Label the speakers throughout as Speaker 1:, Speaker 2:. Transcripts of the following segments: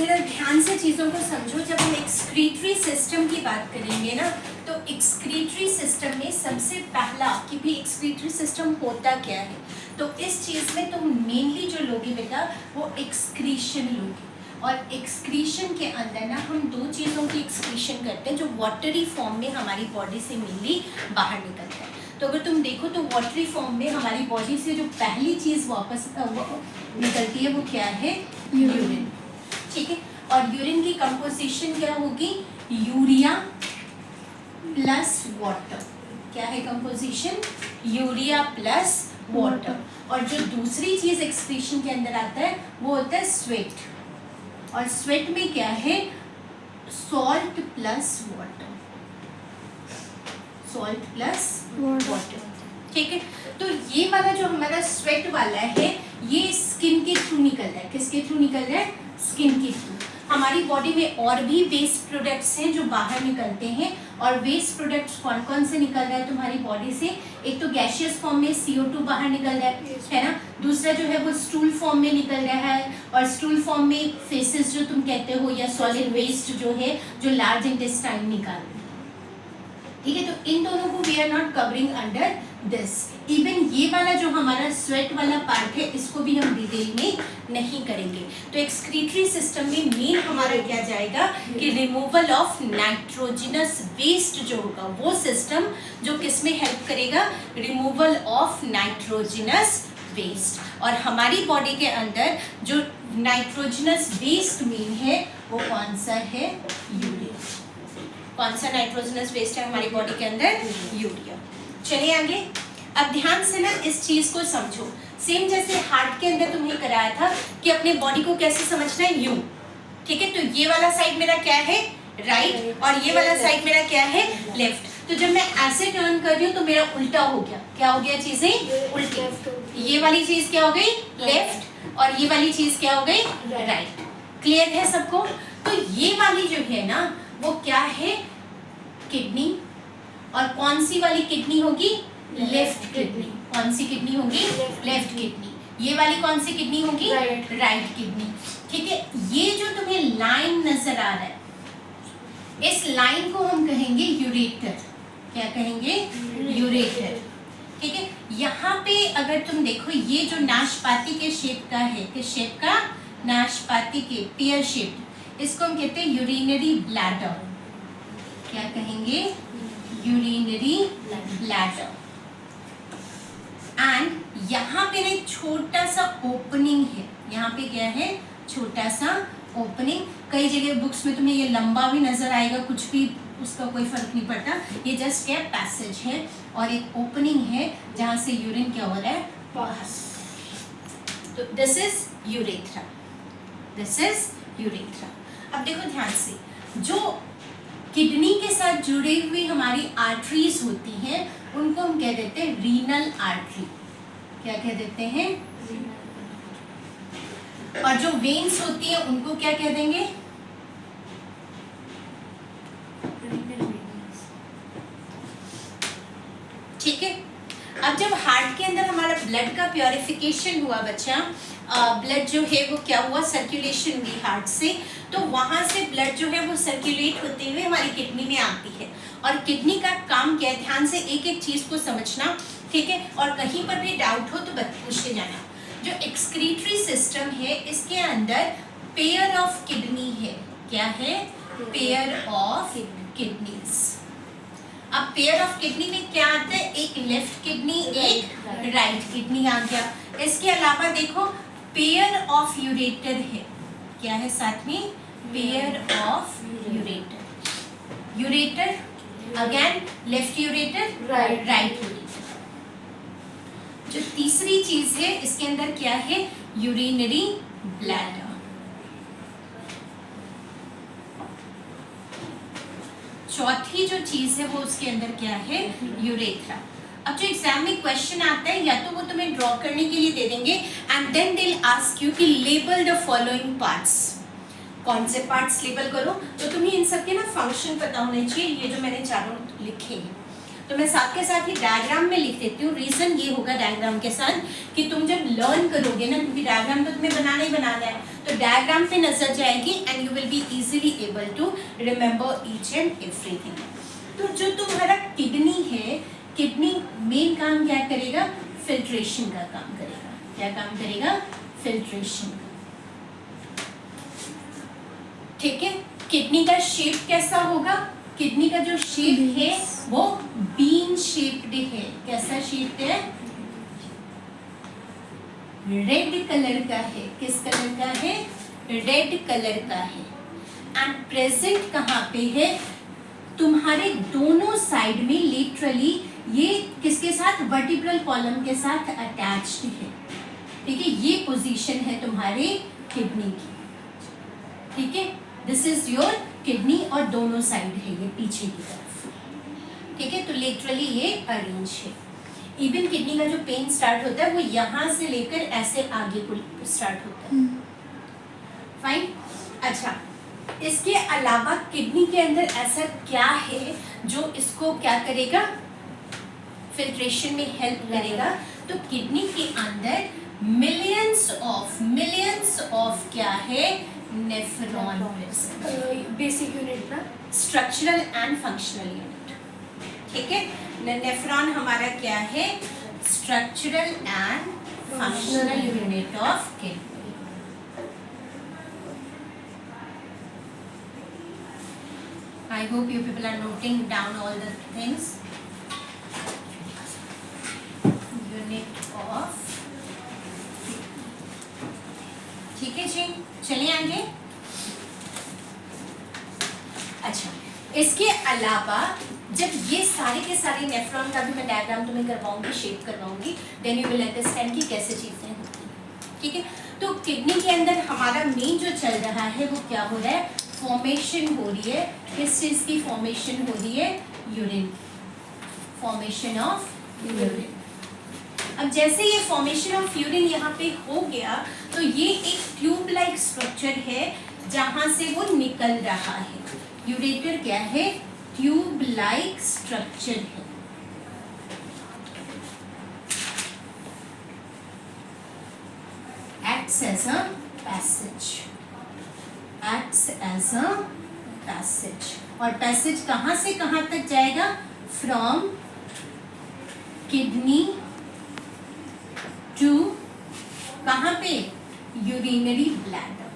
Speaker 1: जरा ध्यान से चीज़ों को समझो। जब हम एक्सक्रीटरी सिस्टम की बात करेंगे ना, तो एक्सक्रीटरी सिस्टम में सबसे पहला कि भी एक्सक्रीटरी सिस्टम होता क्या है, तो इस चीज़ में तुम मेनली जो लोगे बेटा वो एक्सक्रीशन लोगे। और एक्सक्रीशन के अंदर ना हम दो चीज़ों की एक्सक्रीशन करते हैं जो वाटरी फॉर्म में हमारी बॉडी से मेनली बाहर निकलता है। तो अगर तुम देखो तो वाटरी फॉर्म में हमारी बॉडी से जो पहली चीज़ वापस निकलती है वो क्या है, यूरिन। ठीक है, और यूरिन की कंपोजिशन क्या होगी, यूरिया प्लस वाटर। क्या है कंपोजिशन, यूरिया प्लस वाटर। और जो दूसरी चीज़ एक्सक्रीशन के अंदर आता है वो होता है स्वेट, और स्वेट में क्या है, salt plus water, salt plus water. ठीक है, तो ये वाला जो हमारा स्वेट वाला है ये स्किन के थ्रू निकल रहा है। किसके थ्रू निकल रहा है, स्किन के थ्रू। हमारी बॉडी में और भी वेस्ट प्रोडक्ट्स हैं जो बाहर निकलते हैं, और वेस्ट प्रोडक्ट्स कौन कौन से निकल रहा है तुम्हारी बॉडी से, एक तो गैसियस फॉर्म में CO2 बाहर निकल रहा है ना, दूसरा जो है वो स्टूल फॉर्म में निकल रहा है, और स्टूल फॉर्म में फेसेस जो तुम कहते हो या सॉलिड वेस्ट जो है जो लार्ज इंटेस्टाइन निकाल रहे हैं। ठीक है, तो इन दोनों को we are not covering under this. Even ये वाला जो हमारा स्वेट वाला पार्ट है इसको भी हम डिटेल में नहीं करेंगे। तो एक्सक्रीटरी सिस्टम में मेन हमारा क्या जाएगा कि रिमूवल ऑफ नाइट्रोजनस वेस्ट जो होगा वो सिस्टम जो किस में हेल्प करेगा, रिमूवल ऑफ नाइट्रोजनस वेस्ट। और हमारी बॉडी के अंदर जो नाइट्रोजनस वेस्ट मेन है वो कौन सा है, यूरिया। कौन सा नाइट्रोजनस वेस्ट है हमारी बॉडी के अंदर, यूरिया। चलिए आगे, अब ध्यान से ना इस चीज को समझो। सेम जैसे हार्ट के अंदर तुम्हें कराया था कि अपने बॉडी को कैसे समझना है, यूं। ठीक है, तो ये वाला साइड मेरा क्या है, राइट, और ये वाला साइड मेरा क्या है, लेफ्ट। तो जब मैं ऐसे टर्न कर रही हूँ तो मेरा उल्टा हो गया। क्या हो गया, चीजें उल्टी। ये वाली चीज क्या हो गई, लेफ्ट, और ये वाली चीज क्या हो गई, राइट। क्लियर है सबको। तो ये वाली जो है ना वो क्या है, किडनी। और कौन सी वाली किडनी होगी, लेफ्ट किडनी। कौन सी किडनी होगी, लेफ्ट किडनी। ये वाली कौन सी किडनी होगी, राइट किडनी। ठीक है, ये जो तुम्हें लाइन नजर आ रहा है इस लाइन को हम कहेंगे यूरेटर। क्या कहेंगे, यूरेटर। ठीक है, यहाँ पे अगर तुम देखो ये जो नाशपाती के शेप का है, किस शेप का, नाशपाती के पेयर शेप, इसको हम कहते हैं यूरिनरी ब्लैडर। क्या कहेंगे, यूरिनरी ब्लैडर। एंड यहाँ पे एक छोटा सा ओपनिंग है, यहाँ पे क्या है, छोटा सा ओपनिंग। कई जगह बुक्स में तुम्हें ये लंबा भी नजर आएगा, कुछ भी उसका कोई फर्क नहीं पड़ता। ये जस्ट क्या पैसेज है और एक ओपनिंग है जहाँ से यूरिन क्या हो रहा है, पास। तो this is urethra, this is urethra. अब देखो ध्यान से, जो किडनी के साथ जुड़ी हुई हमारी आर्टरीज होती हैं उनको हम कह देते हैं रीनल आर्टरी। क्या कह देते हैं, और जो वेन्स होती है उनको क्या कह देंगे, ठीक है। अब जब हार्ट के अंदर हमारा ब्लड का प्योरिफिकेशन हुआ बच्चा, ब्लड जो है वो क्या हुआ, सर्कुलेशन हुई हार्ट से, तो वहां से ब्लड जो है वो सर्कुलेट होते हुए हमारी किडनी में आती है। और किडनी का काम क्या है, ध्यान से एक एक चीज को समझना, ठीक है। और कहीं पर भी डाउट हो तो पूछ के जाना। जो एक्सक्रीटरी सिस्टम है इसके अंदर पेयर ऑफ किडनी है। क्या है, पेयर ऑफ किडनीज। अब पेयर ऑफ किडनी में क्या आता है, एक लेफ्ट किडनी, एक राइट किडनी आ गया। इसके अलावा देखो पेयर ऑफ यूरेटर है। क्या है साथ में, pair of ureter. Ureter again left ureter, right ureter. जो तीसरी चीज है इसके अंदर क्या है, यूरिनरी ब्लैडर। चौथी जो चीज है वो उसके अंदर क्या है, यूरेथ्रा। अब जो एग्जाम में क्वेश्चन आता है या तो वो तुम्हें ड्रॉ करने के लिए दे देंगे and then they will ask you कि लेबल द फॉलोइंग पार्ट्स। कौन से पार्ट्स लेबल करो, तो तुम्हें इन सब के ना फंक्शन पता होने चाहिए। ये जो मैंने चारों लिखे हैं तो मैं साथ के साथ ही डायग्राम में लिख देती हूँ। रीजन ये होगा डायग्राम के साथ कि तुम जब लर्न करोगे ना, क्योंकि डायग्राम तो तुम्हें बनाना ही बनाना है, तो डायग्राम पे नजर जाएगी and you will be easily able to remember each and everything. तो जो तुम्हारा किडनी है, किडनी मेन काम क्या करेगा? फिल्ट्रेशन का काम करेगा। क्या काम करेगा? फिल्ट्रेशन। ठीक है, किडनी का शेप कैसा होगा? किडनी का जो शेप है वो बीन शेप्ड है। कैसा शेप्ड है? रेड कलर का है। किस कलर का है? रेड कलर का है। एंड प्रेजेंट कहाँ पे है? तुम्हारे दोनों साइड में लिटरली ये किसके साथ? वर्टिब्रल कॉलम के साथ अटैच्ड है। ठीक है, ये पोजीशन है तुम्हारे किडनी की। ठीक है, दिस इज योर किडनी और दोनों साइड है ये पीछे की तरफ। ठीक है, तो लिटरली ये अरेंज है। इवन किडनी का जो पेन स्टार्ट होता है वो यहाँ से लेकर ऐसे आगे को स्टार्ट होता है। फाइन। अच्छा, इसके अलावा किडनी के अंदर ऐसा क्या है जो इसको क्या करेगा? फिल्ट्रेशन में हेल्प करेगा। तो किडनी के अंदर मिलियंस ऑफ क्या है? नेफ्रॉन।
Speaker 2: बेसिक यूनिट ना,
Speaker 1: स्ट्रक्चरल एंड फंक्शनल यूनिट। ठीक है, नेफ्रॉन हमारा क्या है? Structural and functional unit of kidney. I hope you people are noting down all the things. Unit of, ठीक है जी, चलिए आगे। अच्छा, इसके अलावा जब ये सारे के सारे नेफ्रॉन का भी मैं डायग्राम तुम्हें करवाऊंगी, शेप करवाऊंगी, देन यू विल अंडरस्टैंड कि कैसे चीजें होती हैं। ठीक है, तो किडनी के अंदर हमारा मेन जो चल रहा है वो क्या हो रहा है? फॉर्मेशन हो रही है। किस चीज की फॉर्मेशन हो रही है? यूरिन। Formation of urine. अब जैसे ये फॉर्मेशन ऑफ यूरिन यहाँ पे हो गया तो ये एक ट्यूब लाइक स्ट्रक्चर है जहां से वो निकल रहा है। यूरेटर क्या है? ट्यूब लाइक स्ट्रक्चर है। Acts as a passage. Acts as a passage. और पैसेज कहाँ से कहाँ तक जाएगा? फ्रॉम किडनी टू कहाँ पे? Urinary bladder.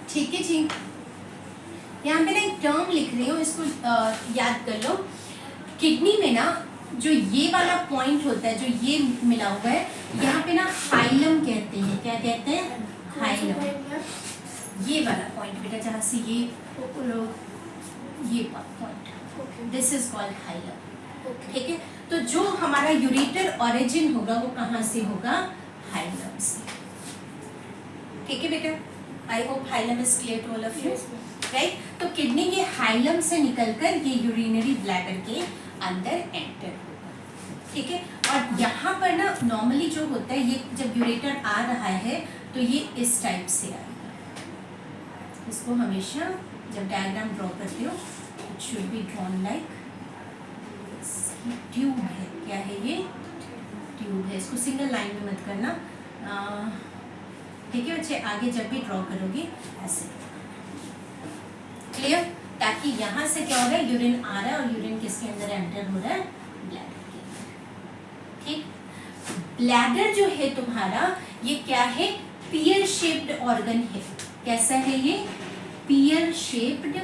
Speaker 1: ठीक है जी, यहाँ पे ना एक टर्म लिख रही हूँ, इसको याद कर लो। किडनी में ना जो ये वाला पॉइंट होता है, जो ये मिला हुआ है, यहाँ पे ना हाइलम कहते हैं। क्या कहते हैं? हाइलम। ये वाला पॉइंट बेटा, जहाँ से ये point, this is called hilum. ठीक है, तो जो हमारा यूरेटर ओरिजिन होगा वो कहाँ से होगा? हाइलम से। ठीक है बेटा, I hope hilum is clear to all of you, right? तो किडनी के हाइलम से निकलकर ये यूरिनरी ब्लैडर के अंदर एंटर होगा। ठीक है, और यहाँ पर ना नॉर्मली जो होता है, ये जब यूरेटर आ रहा है तो ये इस टाइप से आएगा। इसको हमेशा जब डायग्राम ड्रॉ करते हो, it should be drawn like tube है। क्या है ये? ट्यूब है। इसको सिंगल लाइन में मत करना। ठीक है बच्चे, आगे जब भी ड्रॉ करोगे ऐसे। क्लियर? ताकि यहाँ से क्या हो रहा है? यूरिन आ रहा है और यूरिन किसके अंदर एंटर हो रहा है? ब्लैडर के अंदर। ठीक, ब्लैडर जो है तुम्हारा, ये क्या है? पियर शेप्ड ऑर्गन है। कैसा है ये? Pear shaped,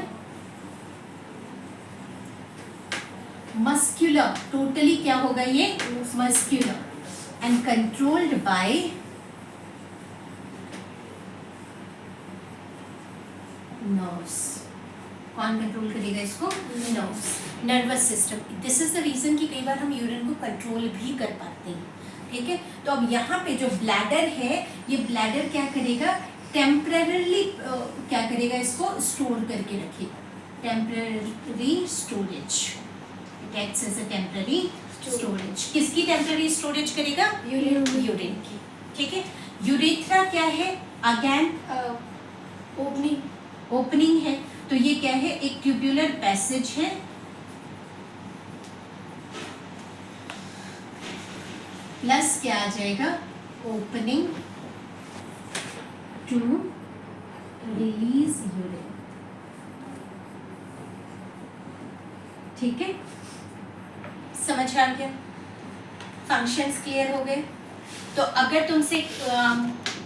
Speaker 1: muscular. टोटली क्या होगा ये? Muscular and controlled by nerves. कौन कंट्रोल करेगा इसको? Nerves, nervous system. This is the reason कि कई बार हम यूरिन को कंट्रोल भी कर पाते हैं। ठीक है, तो अब यहाँ पे जो ब्लैडर है, ये ब्लैडर क्या करेगा? टेम्पररी क्या करेगा? इसको स्टोर करके रखेगा। Temporary storage. It acts as a temporary storage. किसकी टेम्पररी स्टोरेज करेगा? यूरिन की। ठीक है, यूरेथ्रा क्या है? अगेन ओपनिंग है। तो ये क्या है? एक ट्यूब्यूलर पैसेज है। प्लस क्या आ जाएगा? Opening to release urine. ठीक है, समझ आ गया? फंक्शंस क्लियर हो गए? तो अगर तुमसे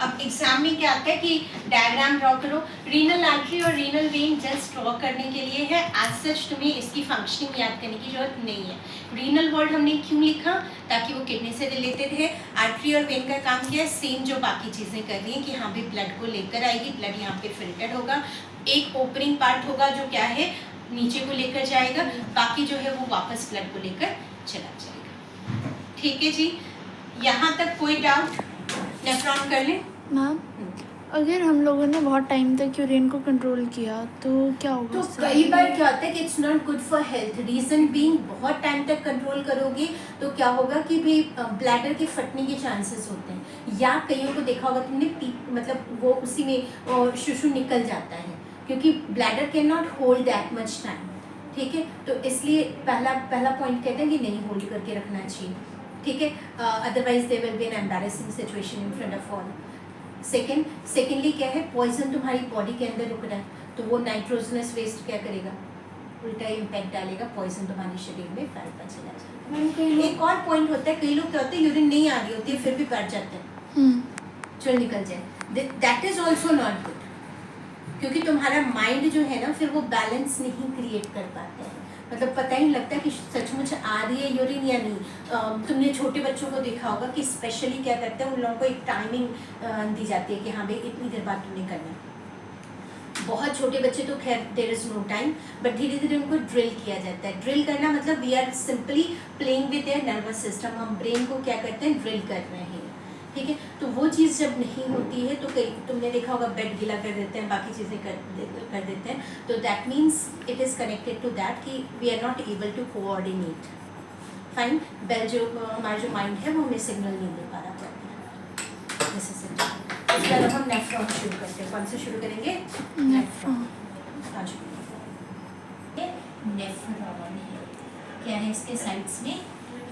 Speaker 1: अब एग्जाम में क्या आता है कि डायग्राम ड्रॉ करो, रीनल आर्टरी और रीनल वेन जस्ट ड्रॉ करने के लिए है, एज सच तुम्हें इसकी फंक्शनिंग याद करने की जरूरत नहीं है। रीनल वर्ड हमने क्यों लिखा? ताकि वो किडनी से रिलेटेड है। आर्टरी और वेन का काम क्या है? सेम जो बाकी चीज़ें कर रही हैं कि हाँ भी ब्लड को लेकर आएगी, ब्लड यहाँ पे फिल्टर होगा, एक ओपनिंग पार्ट होगा जो क्या है नीचे को लेकर जाएगा, बाकी जो है वो वापस ब्लड को लेकर चला जाएगा। ठीक है जी, यहाँ तक कोई डाउट? नेफ्रॉन कर लें।
Speaker 2: मैम, अगर हम लोगों ने बहुत टाइम तक यूरिन को कंट्रोल किया तो क्या होगा?
Speaker 1: तो कई बार क्या होता है कि it's not good for health. Reason being बहुत टाइम तक कंट्रोल करोगे तो क्या होगा कि भी ब्लैडर के फटने के चांसेस होते हैं, या कईयों को देखा होगा तुमने मतलब वो उसी में शुशु निकल जाता है, क्योंकि bladder can not hold that much time. ठीक है, तो इसलिए पहला पॉइंट कहते हैं कि नहीं होल्ड करके रखना चाहिए। ठीक है, otherwise there will be an embarrassing situation in front of all. Secondly क्या है, पॉइजन तुम्हारी बॉडी के अंदर रुक रहा है तो वो नाइट्रोजनस वेस्ट क्या करेगा, उल्टा इम्पैक्ट डालेगा, पॉइजन तुम्हारे शरीर में फैलता चला जाएगा। एक और पॉइंट होता है, कई लोग क्या होते हैं यूरिन नहीं आ रही होती है फिर भी बैठ जाते हैं, चल निकल जाए, that is also not good, क्योंकि तुम्हारा माइंड जो है ना फिर वो बैलेंस नहीं क्रिएट कर पाता है, मतलब पता ही नहीं लगता कि सचमुच आ रही है यूरिन या नहीं। तुमने छोटे बच्चों को देखा होगा कि स्पेशली क्या करते हैं, उन लोगों को एक टाइमिंग दी जाती है कि हाँ भाई इतनी देर बाद तुमने करना है। बहुत छोटे बच्चे तो खैर there is no time, but धीरे धीरे उनको ड्रिल किया जाता है। ड्रिल करना मतलब we are simply playing with their nervous system, हम ब्रेन को क्या करते हैं, ड्रिल कर रहे हैं। ठीक है, तो वो चीज़ जब नहीं होती है तो कई तुमने देखा होगा बेड गीला कर देते हैं, बाकी चीज़ें कर देते हैं, तो that means it is connected to that कि we are not able to coordinate. Fine, बेल जो हमारा जो माइंड है वो हमें सिग्नल नहीं दे पा रहा प्रॉपर। इसके बाद हम नेफ्रॉन शुरू करते हैं। कौन से शुरू करेंगे? नेफ्रॉन। नेफ्रॉन है क्या है इसके साइड्स में?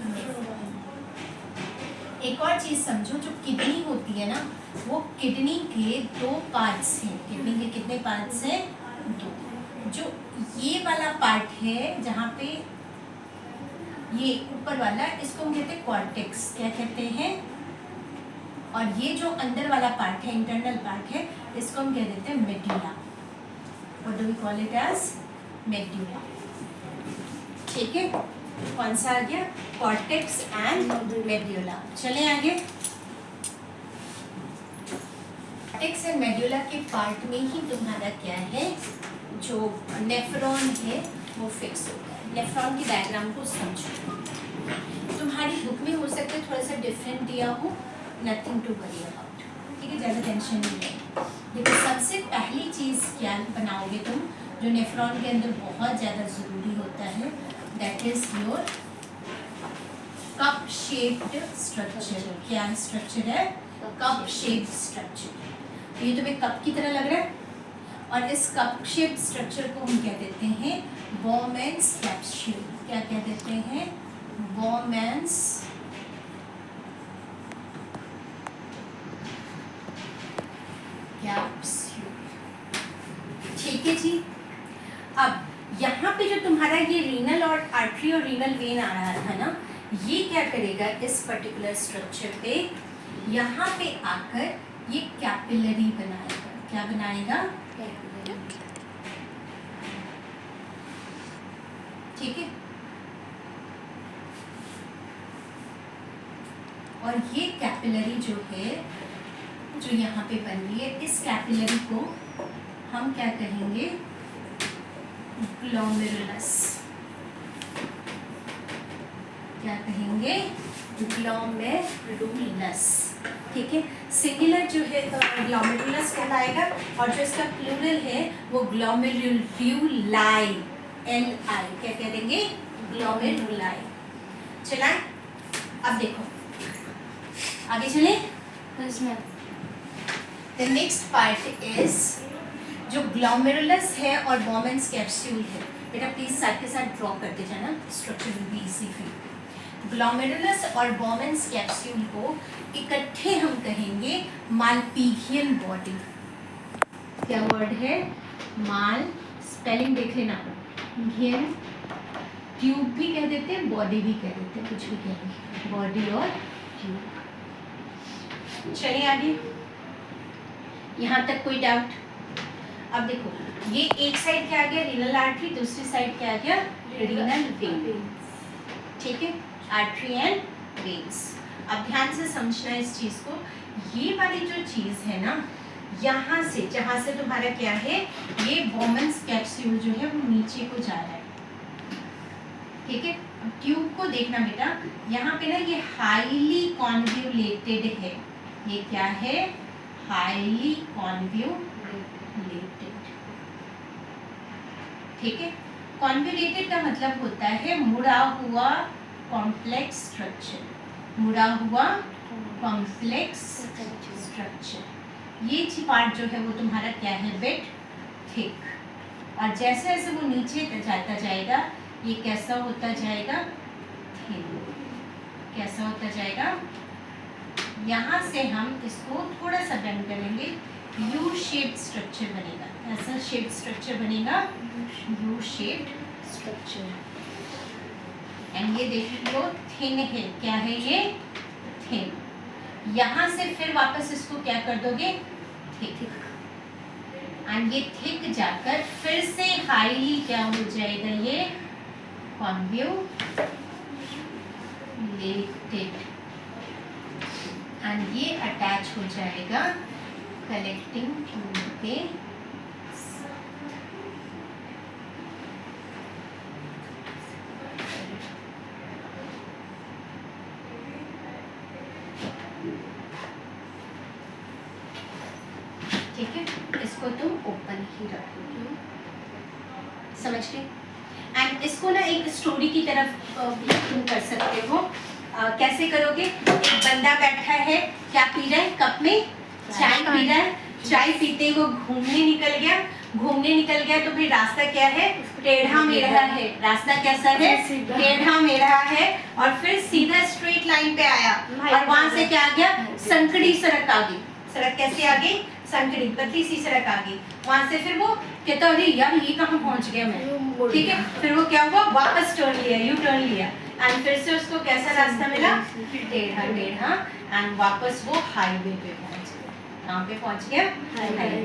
Speaker 1: नेफ्रॉन। एक और चीज़ समझो, जो किडनी होती है ना वो किडनी के दो पार्ट्स हैं। किडनी के कितने पार्ट्स हैं? दो। जो ये वाला पार्ट है जहाँ पे ये ऊपर वाला, इसको हम कहते हैं कॉर्टेक्स। क्या कहते हैं? और ये जो अंदर वाला पार्ट है, इंटरनल पार्ट है, इसको हम कह देते हैं medulla. What do we call it as? Medulla. ठीक है, कौन सा आ गया? Cortex and medulla. चले आगे। कॉर्टेक्स एंड मेड्यूला के पार्ट में ही तुम्हारा क्या है, जो नेफ्रॉन है वो फिक्स होता है। नेफ्रॉन की डायग्राम को समझो, तुम्हारी बुक में हो सकता है थोड़ा सा डिफरेंट दिया हो, नथिंग टू वरी अबाउट। ठीक है, ज़्यादा टेंशन नहीं है। देखो, सबसे पहली चीज़ क्या बनाओगे तुम, जो नेफ्रॉन के अंदर बहुत ज़्यादा ज़रूरी होता है, that is your cup shaped structure. क्या स्ट्रक्चर है? Cup shaped structure. ये तुम्हें कप की तरह लग रहा है, और इस कप शेप्ड स्ट्रक्चर को हम क्या देते हैं? Bowman's capsule. क्या कह देते हैं? Bowman's capsule. ठीक है जी। अब यहाँ पे जो तुम्हारा ये रीनल और आर्टरी और रीनल वेन आ रहा था ना, ये क्या करेगा इस पर्टिकुलर स्ट्रक्चर पे, यहाँ पे आकर ये कैपिलरी बनाएगा। क्या बनाएगा? ठीक है, और ये कैपिलरी जो है, जो यहाँ पे बन रही है, इस कैपिलरी को हम क्या कहेंगे? ग्लोमेरुलस। क्या कहेंगे? ग्लोमेरुलस। ठीक है, सिंगुलर जो है ग्लोमेरुलस कहलाएगा, और जो इसका प्लूरल है वो ग्लोमेरुलाई। LI क्या कह देंगे? ग्लोमेरुलाई। चलाएं, अब देखो आगे चले। द नेक्स्ट पार्ट इज जो ग्लोमेरुलस है और बॉमेंस कैप्सूल है। बेटा प्लीज साथ के साथ ड्रॉ करते जाना, structure will be easy for you. Glomerulus और बॉमेंस कैप्सूल को इकट्ठे हम कहेंगे मालपीघियन बॉडी। क्या वर्ड है? माल, स्पेलिंग देख लेना, घेर, ट्यूब भी कह देते हैं, बॉडी भी कह देते हैं, कुछ भी कह देते, बॉडी और ट्यूब। चलिए आगे, यहाँ तक कोई डाउट? अब देखो, ये एक साइड क्या आ गया? रीनल आर्टरी, दूसरी साइड क्या आ गया? Renal vein. ठीक है, आर्टरी एंड वेन्स। अब ध्यान से समझना इस चीज को, ये वाली जो चीज है ना, यहाँ से जहाँ से तुम्हारा क्या है, ये बोमन्स कैप्सूल जो है वो नीचे को जा रहा है। ठीक है, अब ट्यूब को देखना बेटा, यहाँ पे ना ये हाईली कॉन्व्यूलेटेड है। ये क्या है? Highly convoluted. ठीक है, कॉन्व्यूलेटेड का मतलब होता है मुड़ा हुआ कॉम्प्लेक्स स्ट्रक्चर, मुड़ा हुआ कॉम्प्लेक्स स्ट्रक्चर। ये पार्ट जो है वो तुम्हारा क्या है? बिट थिक, और जैसे जैसे वो नीचे जाता जाएगा ये कैसा होता जाएगा? थिन। कैसा होता जाएगा? यहाँ से हम इसको थोड़ा सा बेंड करेंगे, यू शेप्ड स्ट्रक्चर बनेगा। ऐसा शेप्ड स्ट्रक्चर बनेगा, यू शेप्ड स्ट्रक्चर। एंड ये देख लो थिन है, क्या है ये? थिन। यहाँ से फिर वापस इसको क्या कर दोगे? थिक। एंड ये थिक जाकर फिर से हाईली क्या हो जाएगा? ये कॉन्व्यूलेटेड। एंड ये अटैच हो जाएगा कलेक्टिंग ट्यूब के साथ। ठीक है, इसको तुम ओपन ही रखोगे, समझ गए? एंड इसको ना एक स्टोरी की तरफ तुम कर सकते हो। कैसे करोगे? एक बंदा बैठा है, क्या पी रहा है? कप में चाय पी रहा है। चाय पीते वो घूमने निकल गया। घूमने निकल गया तो फिर रास्ता क्या है? टेढ़ा मेढ़ा है। रास्ता कैसा है? टेढ़ा मेढ़ा है। और फिर सीधा स्ट्रेट लाइन पे आया और वहां से क्या आ गया? संकड़ी सड़क आ गई। सड़क कैसे आ गई? संकड़ी, पतली सी सड़क आ गई। वहां से फिर वो कहता अरे यार ये कहाँ पहुंच गया मैं। ठीक है, फिर वो क्या हुआ? वापस टर्न लिया, यू टर्न लिया, एंड फिर से उसको कैसा रास्ता मिला? टेढ़ा टेढ़ा, एंड वापस वो हाईवे पे पहुंच गया। कहाँ पे पहुंच गया? हाईवे।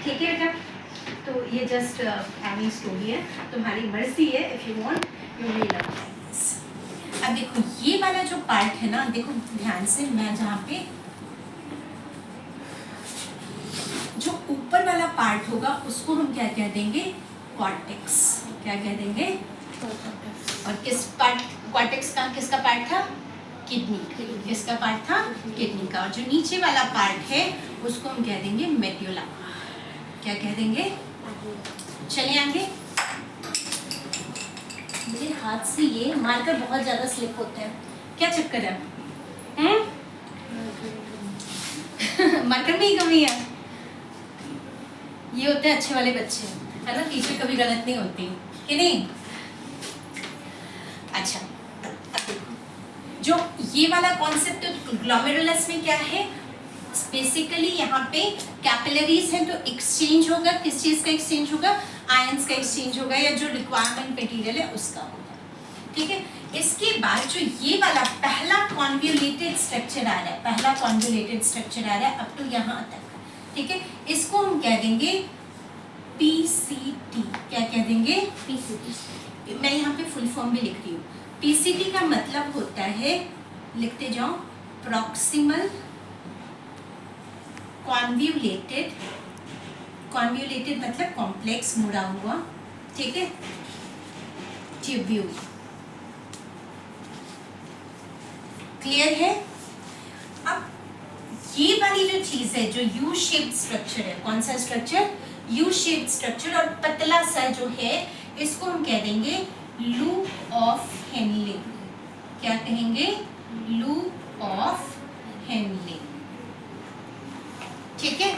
Speaker 1: ठीक है बेटा, तो ये जस्ट हैविंग स्टोरी है, तुम्हारी मर्जी है, if you want you may love. अब देखो ये वाला जो पार्ट है ना, देखो ध्यान से, मैं जहाँ पे जो ऊपर वाला पार्ट होगा उसको हम क्या कह देंगे? कॉर्टेक्स। क्या कह देंगे? और किस पार्ट? कॉर्टेक्स का किसका पार्ट था? किडनी। किसका पार्ट था? किडनी का। और जो नीचे वाला पार्ट है उसको हम कह देंगे मेड्यूला। क्या कह देंगे? चलिए आगे। मेरे हाथ से ये मार्कर बहुत ज्यादा स्लिप होते हैं, क्या चक्कर है? मार्कर में ही कमी है। ये होते हैं अच्छे वाले बच्चे, है ना? टीचर कभी गलत नहीं होती, कि नहीं? अच्छा, जो ये वाला कॉन्सेप्ट ग्लोमेरुलस में क्या है? बेसिकली यहाँ पे कैपिलरीज है, तो एक्सचेंज होगा। किस चीज का एक्सचेंज होगा? आयंस का एक्सचेंज होगा, या जो रिक्वायरमेंट मटेरियल है उसका होगा। ठीक है, इसके बाद जो ये वाला पहला कॉन्व्यूलेटेड स्ट्रक्चर आ रहा है, पहला कॉन्व्यूलेटेड स्ट्रक्चर आ रहा है अब तो यहाँ तक। ठीक है, इसको हम कह देंगे PCT। क्या कह देंगे? PCT। मैं यहाँ पे फुल फॉर्म भी लिख रही हूँ। PCT का मतलब होता है, लिखते जाओ, प्रॉक्सिमल कॉन्व्यूलेटेड। कॉन्व्यूलेटेड मतलब कॉम्प्लेक्स, मुड़ा हुआ। ठीक है, ट्यूब्यूल। क्लियर है? अब ये वाली जो चीज है, जो यू शेप्ड स्ट्रक्चर है, कौन सा स्ट्रक्चर? यू शेप्ड स्ट्रक्चर, और पतला सा जो है इसको हम कह देंगे लूप ऑफ हेनले। क्या कहेंगे? Loop of Henle. ठीक है,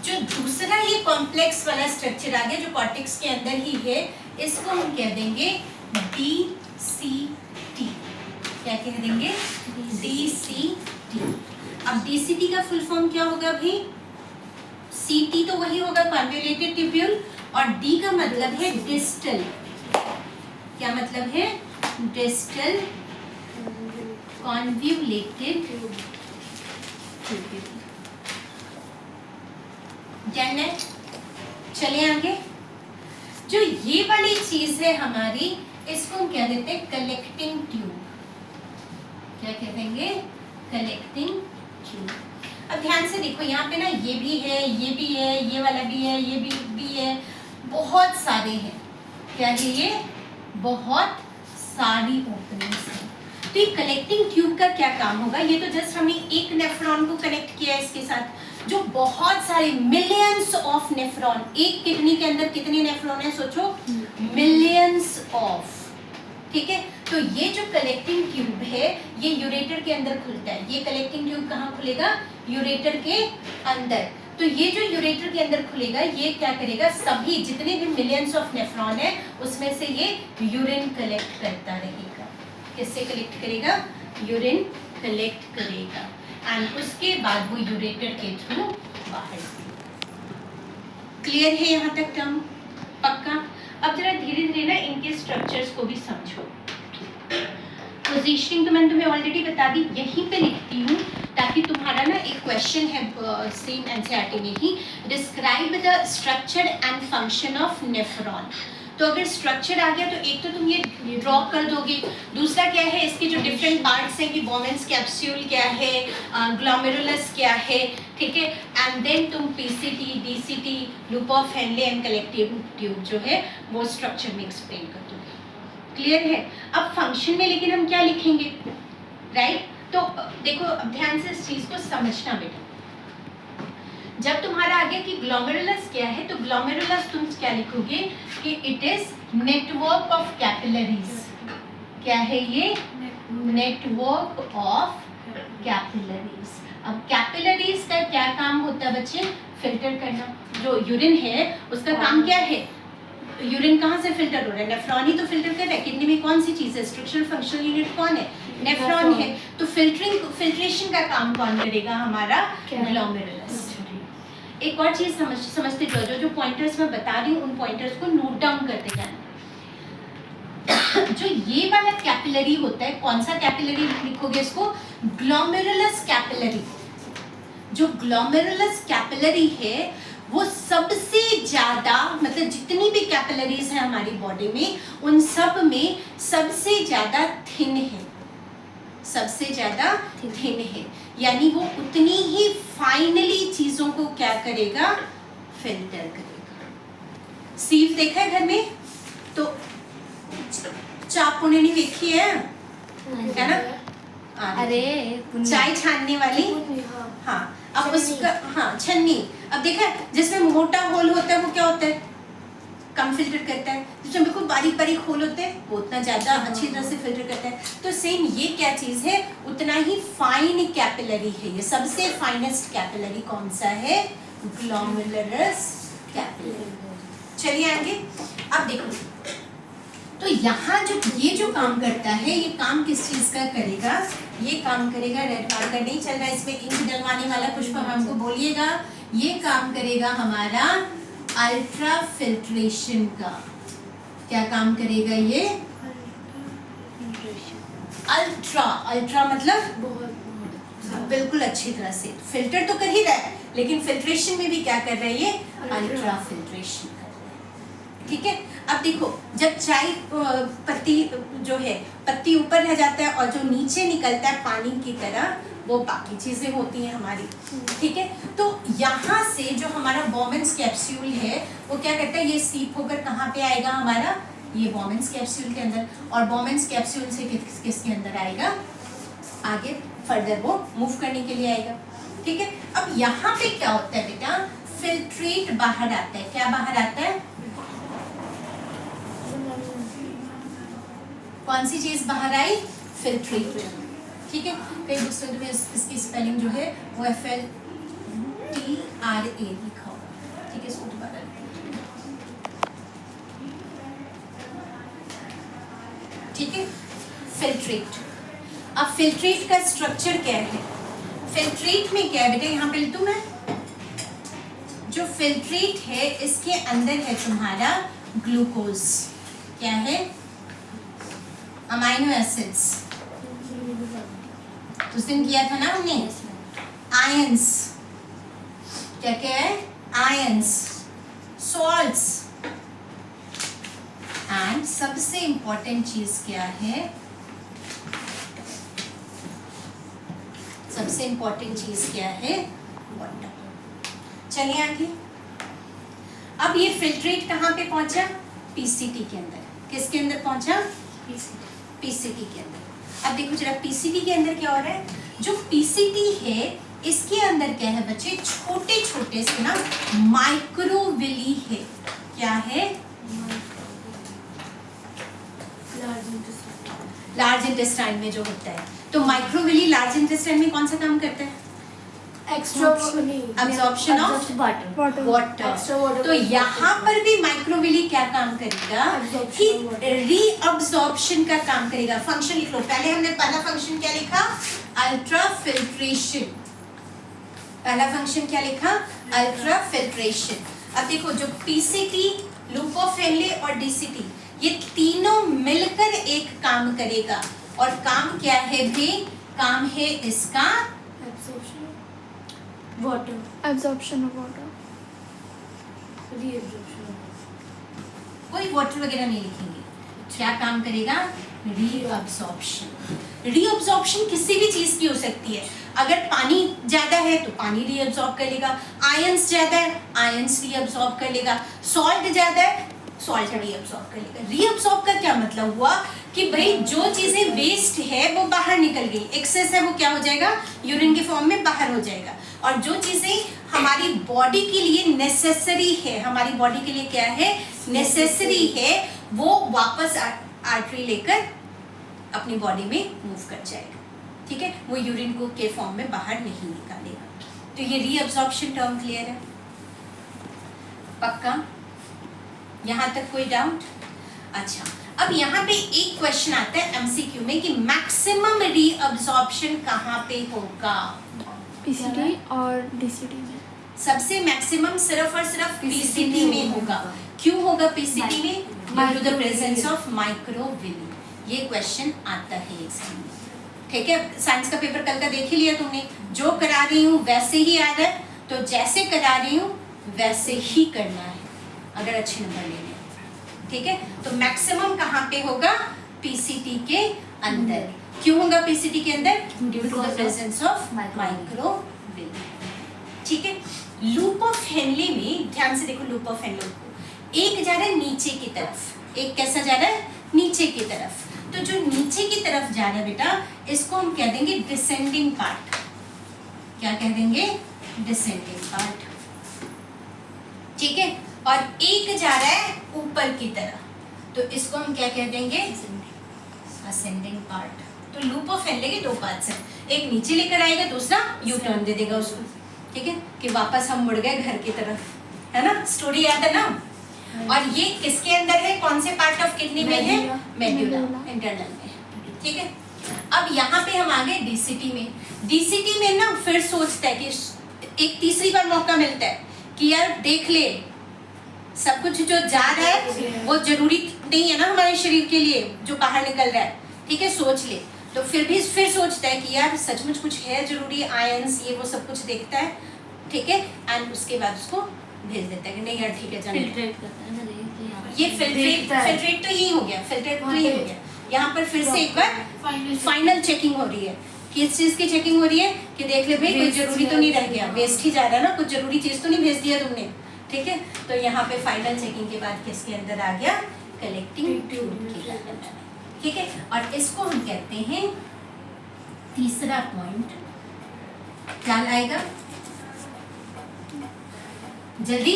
Speaker 1: जो दूसरा ये कॉम्प्लेक्स वाला स्ट्रक्चर आ गया जो कॉर्टेक्स के अंदर ही है, इसको हम कह देंगे DCT। क्या कह देंगे? DCT। अब DCT का फुल फॉर्म क्या होगा भाई? CT तो वही होगा कॉन्वोल्यूटेड ट्यूब्यूल, और D का मतलब है डिस्टल। क्या मतलब है? Distal convoluted tubule. डन है। चलिए आगे। जो ये वाली चीज है हमारी, इसको हम क्या देते हैं? Collecting tube. क्या कह देंगे? Collecting tube. अब ध्यान से देखो, यहाँ पे ना ये भी है, ये भी है, ये वाला भी है, ये भी है, बहुत सारे हैं। क्या है ये? बहुत सारी ओपनिंग्स हैं। तो ये कलेक्टिंग ट्यूब का क्या काम होगा? ये तो जस्ट हमने एक नेफ्रॉन को कनेक्ट किया है इसके साथ, जो बहुत सारे मिलियंस ऑफ नेफ्रॉन, एक किडनी के अंदर कितने नेफ्रॉन है सोचो? Millions of. ठीक है, तो ये जो कलेक्टिंग ट्यूब है ये यूरेटर के अंदर खुलता है। ये कलेक्टिंग ट्यूब कहाँ खुलेगा? यूरेटर के अंदर। तो ये जो यूरेटर के अंदर खुलेगा, ये क्या करेगा? सभी जितने भी मिलियंस ऑफ नेफ्रॉन है उसमें से ये यूरिन कलेक्ट करता रहेगा। किससे कलेक्ट करेगा? यूरिन कलेक्ट करेगा, एंड उसके बाद वो यूरेटर के थ्रू बाहर। क्लियर है यहाँ तक टर्म? पक्का? अब जरा धीरे धीरे ना इनके स्ट्रक्चर्स को भी समझो। पोजीशनिंग तो मैंने तुम्हें ऑलरेडी बता दी, यहीं पे लिखती हूँ ताकि तुम्हारा ना एक क्वेश्चन है सेम एनसीईआरटी में ही, describe the structure and function of nephron. तो अगर स्ट्रक्चर आ गया तो एक तो तुम ये ड्रॉ कर दोगे, दूसरा क्या है इसके जो डिफरेंट पार्ट्स हैं कि बोमेंस कैप्सूल क्या है, ग्लोमेरुलस क्या है, ठीक है, एंड देन तुम PCT, DCT, loop of Henle and collective tube जो है वो स्ट्रक्चर में एक्सप्लेन कर दोगे। क्लियर है? अब फंक्शन में लेकिन हम क्या लिखेंगे? राइट? तो देखो अब ध्यान से इस चीज को समझना बेटा। जब तुम्हारा आ गया कि ग्लोमेरुलस क्या है, तो ग्लोमेरुलस तुम क्या लिखोगे कि it is network of capillaries. क्या है ये? Network of capillaries. अब कैपिलरीज का क्या काम होता है बच्चे? फिल्टर करना। जो यूरिन है उसका काम क्या है? यूरिन कहाँ से फिल्टर हो रहा है? नेफ्रॉन ही तो फिल्टर कर रहा है। किडनी में कौन सी चीज है? स्ट्रक्चरल फंक्शनल यूनिट कौन है? नेफ्रॉन है। तो फिल्ट्रेशन का काम कौन करेगा? हमारा ग्लोमेरुलस। एक और चीज समझते जाओ, जो पॉइंटर्स मैं बता रही हूँ उन पॉइंटर्स को नोट डाउन करते जाना। जो ये वाला कैपिलरी होता है, कौन सा कैपिलरी लिखोगे इसको? Glomerulus capillary. जो ग्लोमेरुलस कैपिलरी है वो सबसे ज्यादा, मतलब जितनी भी कैपिलरीज हैं हमारी बॉडी में उन सब में सबसे ज्यादा थिन है, सबसे ज्यादा थिन है, यानी वो उतनी ही फाइनली चीजों को क्या करेगा? फिल्टर करेगा। सीव देखा है घर में? तो चाप पुणे नहीं देखी है ना?
Speaker 2: अरे
Speaker 1: चाय छानने वाली, हाँ, अब उसका, हाँ, छन्नी। अब देखा जिसमें मोटा होल होता है वो क्या होता है? कम फिल्टर करता है। जिसमें बिल्कुल बारीक बारीक होल होते हैं वो उतना ज्यादा अच्छी तरह से फिल्टर करता है। तो सेम ये क्या चीज है? उतना ही फाइन कैपिलरी है। ये सबसे फाइनेस्ट कैपिलरी कौन सा है? Glomerulus capillary. चलिए आगे। अब देखो, तो यहाँ जो ये जो काम करता है, ये काम किस चीज का करेगा? ये काम करेगा, रेड मार्कर नहीं चल रहा है इसमें, इंक डलवाने वाला पुष्पा हमको बोलिएगा। ये काम करेगा हमारा अल्ट्रा फिल्ट्रेशन का। क्या काम करेगा ये? अल्ट्रा, अल्ट्रा मतलब बिल्कुल अच्छी तरह से फिल्टर तो कर ही रहा है, लेकिन फिल्ट्रेशन में भी क्या कर रहा है ये? अल्ट्रा फिल्ट्रेशन कर रहा है। ठीक है, अब देखो, जब चाय पत्ती जो है, पत्ती ऊपर रह जाता है और जो नीचे निकलता है पानी की तरह, वो बाकी चीजें होती हैं हमारी। ठीक है, तो यहाँ से जो हमारा बोमेंस कैप्सूल है वो क्या करता है? ये सीप होकर कहाँ पे आएगा? हमारा ये बोमेंस कैप्सूल के अंदर, और बोमेंस कैप्सूल से किसके अंदर आएगा? आगे फर्दर वो मूव करने के लिए आएगा। ठीक है, अब यहाँ पे क्या होता है बेटा? फिल्ट्रेट बाहर आता है। क्या बाहर आता है? कौन सी चीज बाहर आई? फिल्ट्रेट। ठीक है, कई बुक्स में तुम्हें इसकी स्पेलिंग जो है वो FLTRA लिखा होगा। ठीक है, इसको दोबारा ठीक है, फिल्ट्रेट। अब फिल्ट्रेट का स्ट्रक्चर क्या है? फिल्ट्रेट में क्या है बेटा? यहाँ पे लिखूं मैं, जो फिल्ट्रेट है, इसके अंदर है तुम्हारा ग्लूकोज, क्या है, अमाइनो एसिड्स, उस दिन किया था ना हमने, आयंस, क्या क्या है, आयंस, सॉल्ट्स, एंड सबसे इंपॉर्टेंट चीज क्या है, सबसे इंपॉर्टेंट चीज क्या है, वाटर। चलिए आगे। अब ये फिल्ट्रेट कहाँ पे पहुंचा, पीसीटी के अंदर। किसके अंदर पहुंचा, पीसीटी के अंदर। अब देखो जरा पीसीटी के अंदर क्या हो रहा है, जो पीसीटी है इसके अंदर क्या है बच्चे, छोटे छोटे से ना माइक्रोविली है, क्या है, लार्ज इंटेस्टाइन में जो होता है। तो माइक्रोविली लार्ज इंटेस्टाइन में कौन सा काम करता है, अब्जॉर्प्शन ऑफ वाटर। तो यहाँ पर भी माइक्रोविली क्या काम करेगा, कि रीअब्जॉर्प्शन का काम करेगा। फंक्शन लिख लो, पहले हमने पहला फंक्शन क्या लिखा, अल्ट्रा फिल्ट्रेशन। पहला फंक्शन क्या लिखा, अल्ट्रा फिल्ट्रेशन। अब देखो जो पीसीटी, लूप ऑफ हेनले और डीसीटी, ये तीनों मिलकर एक काम करेगा। और काम क्या है भी, काम है इसका
Speaker 2: वाटर, एब्जॉर्प्शन ऑफ वाटर,
Speaker 1: कोई वाटर वगैरह नहीं लिखेंगे। क्या काम करेगा, रीअब्जॉर्प्शन। रीअब्जॉर्प्शन किसी भी चीज की हो सकती है। अगर पानी ज्यादा है तो पानी रीअब्जॉर्ब कर लेगा, आयंस ज्यादा है आयंस रीअब्जॉर्ब कर लेगा, सॉल्ट ज्यादा है सॉल्ट रीअब्सॉर्ब कर लेगा। रीअब्सॉर्ब का क्या मतलब हुआ कि भाई जो चीजें वेस्ट है वो बाहर निकल गई, एक्सेस है वो क्या हो जाएगा, यूरिन के फॉर्म में बाहर हो जाएगा। और जो चीजें हमारी बॉडी के लिए नेसेसरी है, हमारी बॉडी के लिए क्या है, नेसेसरी है, वो वापस आर्टरी लेकर अपनी बॉडी में मूव कर जाएगा। ठीक है, वो यूरिन को के फॉर्म में बाहर नहीं निकालेगा। तो ये रीअब्सॉर्प्शन टर्म क्लियर है, पक्का? यहाँ तक कोई डाउट? अच्छा, अब यहाँ पे एक क्वेश्चन आता है एमसीक्यू में कि मैक्सिमम रीअब्सॉर्प्शन कहाँ पे होगा,
Speaker 2: पीसीटी और डीसीटी में।
Speaker 1: सबसे मैक्सिमम सिर्फ और सिर्फ पीसीटी में होगा। क्यों होगा पीसीटी में? Due to the presence of microvilli. ये क्वेश्चन आता है एग्जाम में। ठीक है, साइंस का पेपर कल का देख ही लिया तुमने, जो करा रही हूँ वैसे ही याद है, तो जैसे करा रही हूँ वैसे ही करना है अगर अच्छे नंबर लेने हैं। ठीक है, तो मैक्सिमम कहाँ पे होगा, पीसीटी के अंदर। क्यों होगा पीसीटी के अंदर? Due to the presence of microvilli. ठीक है, लूप ऑफ हेनले में ध्यान से देखो, लूप ऑफ हेनले को एक जा रहा है नीचे की तरफ, एक कैसा जा रहा है, नीचे की तरफ। तो जो नीचे की तरफ जा रहा है बेटा, इसको हम कह देंगे डिसेंडिंग पार्ट। क्या कह देंगे? Descending part. ठीक है, और एक जा रहा है ऊपर की तरफ, तो इसको हम क्या कह देंगे? Ascending part. तो लूप ऑफ हेनले के दो पार्ट्स हैं, एक नीचे लेकर आएगा, दूसरा यू टर्न दे देगा उसको। ठीक है, कि वापस हम मुड़ गए घर की तरफ, है ना? स्टोरी याद है ना? और ये किसके अंदर है, कौन से पार्ट ऑफ किडनी में है? मेडुला इंटरनल में। ठीक है, अब यहाँ पे हम आ गए डीसीटी में। डीसीटी में ना फिर सोचता है कि एक तीसरी बार मौका मिलता है कि यार देख ले, सब कुछ जो जा रहा है वो जरूरी नहीं है ना हमारे शरीर के लिए, जो बाहर निकल रहा है। ठीक है, सोच ले। तो फिर सोचता है कि यार सचमुच कुछ है जरूरी, आयंस ये वो सब कुछ देखता है। ठीक है, एंड उसके बाद उसको भेज देता है कि नहीं यार ठीक है जाने।
Speaker 3: फिल्ट्रेट करता है ना,
Speaker 1: ये फिल्ट्रेट तो यही हो गया, फिल्ट्रेट तो यही हो गया। यहाँ पर फिर से एक बार फाइनल चेकिंग हो रही है। किस चीज की चेकिंग हो रही है कि देख ले भाई कोई जरूरी तो नहीं रह गया, वेस्ट ही जा रहा है ना, कुछ जरूरी चीज तो नहीं भेज दिया तुमने। ठीक है, तो यहाँ पे फाइनल चेकिंग के बाद किसके अंदर आ गया, कलेक्टिंग ट्यूब के अंदर। ठीक है, और इसको हम कहते हैं तीसरा पॉइंट। क्या लाएगा जल्दी?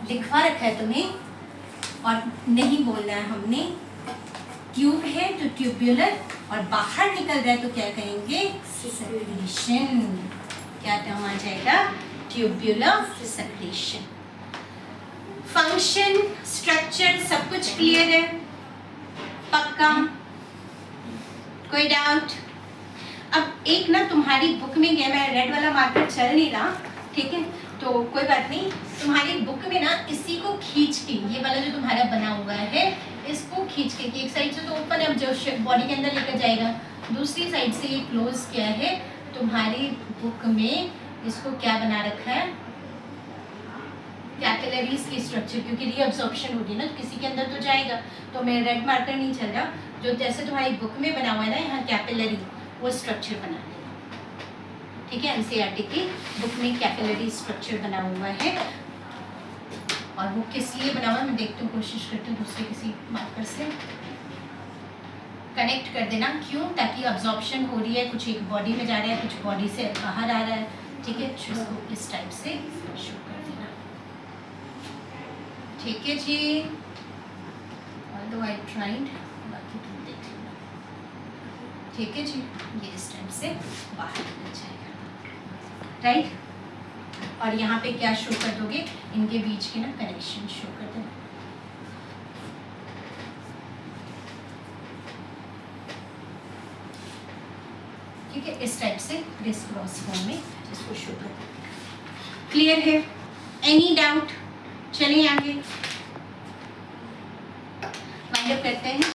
Speaker 1: लिखवा रखा है तुम्हें और नहीं बोलना है हमने। ट्यूब है तो ट्यूब्यूलर, और बाहर निकल रहा है तो क्या कहेंगे? सेक्रेशन। क्या टर्म आ जाएगा? Tubular secretion. फंक्शन, स्ट्रक्चर सब कुछ क्लियर है, पक्का? कोई डाउट? अब एक ना तुम्हारी बुक में गया, मैं रेड वाला मार्कर चल नहीं रहा, ठीक है, तो कोई बात नहीं, तुम्हारी बुक में ना इसी को खींच के, ये वाला जो तुम्हारा बना हुआ है इसको खींच के, एक साइड से तो ओपन है, अब जो बॉडी के अंदर लेकर जाएगा, दूसरी साइड से ये क्लोज किया है। तुम्हारी बुक में इसको क्या बना रखा है, कैपिलरीज की स्ट्रक्चर, क्योंकि रीअब्जॉर्प्शन होगी ना, तो किसी के अंदर तो जाएगा, तो मैं रेड मार्कर नहीं चल रहा, जो जैसे तुम्हारी बुक में बना हुआ है ना यहाँ कैपिलरी, वो स्ट्रक्चर बना है, ठीक है। एनसीईआरटी की बुक में कैपिलरी स्ट्रक्चर बना हुआ है, और वो किस लिए बना हुआ है मैं देखती हूँ, कोशिश करती हूँ दूसरे किसी मार्कर से कनेक्ट कर देना, क्यों, ताकि अब्जॉर्प्शन हो रही है, कुछ एक बॉडी में जा रहा है, कुछ बॉडी से बाहर आ रहा है, ठीक है, इसको इस टाइप से शो कर देना, ठीक है जी। ऑल्दो आई ट्राइड, बाकी तुम देख लेना, ठीक है जी। ये इस टाइप से बाहर निकल जाएगा, राइट। और यहाँ पे क्या शो कर दोगे, इनके बीच के ना कनेक्शन शो कर देना, ठीक है, इस टाइप से क्रिस क्रॉस फॉर्म में इसको शो कर देना। क्लियर है, एनी डाउट? चलिए आगे वाइंड अप करते हैं।